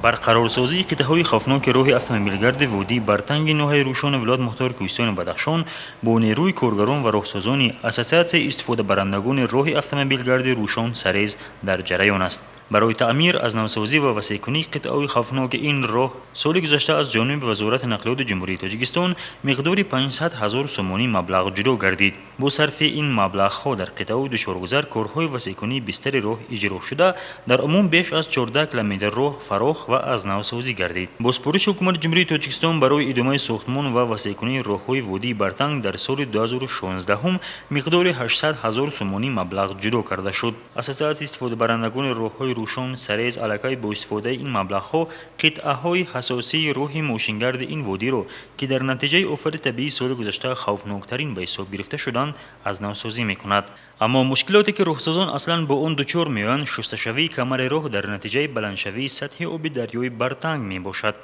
برقرارسازی قطعه‌های خوفناک راه اتومبیلگرد ودی بر تنگ ناحیه روشن ولایت مختار کوهستان بدخشان با نیروی کارگران و راهسازان اساسیاسیون استفاده برندگان راه اتومبیلگرد روشن سریز در جریان است. برای تعمیر از نوسازی و وسیع‌کنی قطعه‌های خوفناک این راه سال گذشته از جانب وزارت نقلیات جمهوری تاجیکستان مقدار 500,000 سومانی مبلغ جدا گردید. با صرف این مبلغ‌ها در قطعه دشوارگذر کارهای وسیع‌کنی بیشتر راه اجرا شده در عموم بیش از 14 کیلومتر راه فراخ و از نوسازی گردید. با سپارش حکومت جمهوری تاجیکستان برای ادامه ساختمان و وسیع‌کنی راه‌های وادی برتنگ در سال 2016 هم مقدار 800,000 سومانی مبلغ جدا کرده شد. اساسیات استفاده برندگان راه‌های روشن سریز علاقه با استفاده این مبلغ‌ها قطعه‌های حساسی راه ماشینگرد این وادی را که در نتیجه آفت طبیعی سال گذشته خوفناکترین به حساب گرفته شدند از نوسازی می‌کند. اما مشکلاتی که راهسازان اصلا با آن دچار می‌شوند شستشوی کمر راه در نتیجه بلندشوی سطح آب دریای برتنگ میباشد.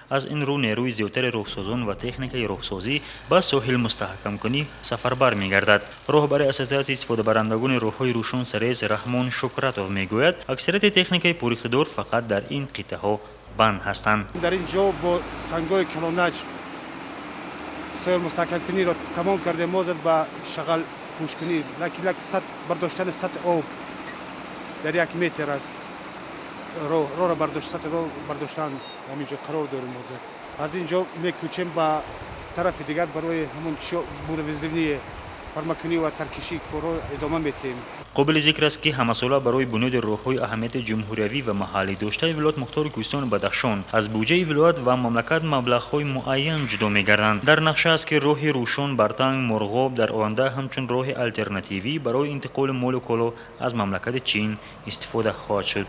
از این رو نیروی زیادتر راهسازان و تکنیک راهسازی با ساحل مستحکم کنی سفربر می‌گردد. راهبر اساسیات استفاده برندگان راه‌های روشن سریز رحمان شکرتوف میگوید اکثریت تکنیک پراقتدار فقط در این قطعه‌ها بند هستند. در اینجا با سنگ‌های کلانج ساحل مستحکم کنی را تمام کرده مازد با شغل پوش کنی لکه برداشتن سطح آب در 1 متر است. راه را برداشتن همینجا قرار داریم. از اینجا میکوچیم با طرف دیگر برای همون بورویزدونی پرمکنی و ترکشی کارو ادامه میتیم. قابل ذکر است که همساله برای بنیاد راه‌های اهمیت جمهوری و محلی داشته ولایت مختار کوهستان بدخشان از بودجه ولایت و مملکت مبلغ‌های معین جدا می‌گردند. در نقشه است که راه روشن برتنگ مرغاب در آینده همچون راه آلترناتیوی برای انتقال مال و کالا از مملکت چین استفاده خواهد شد.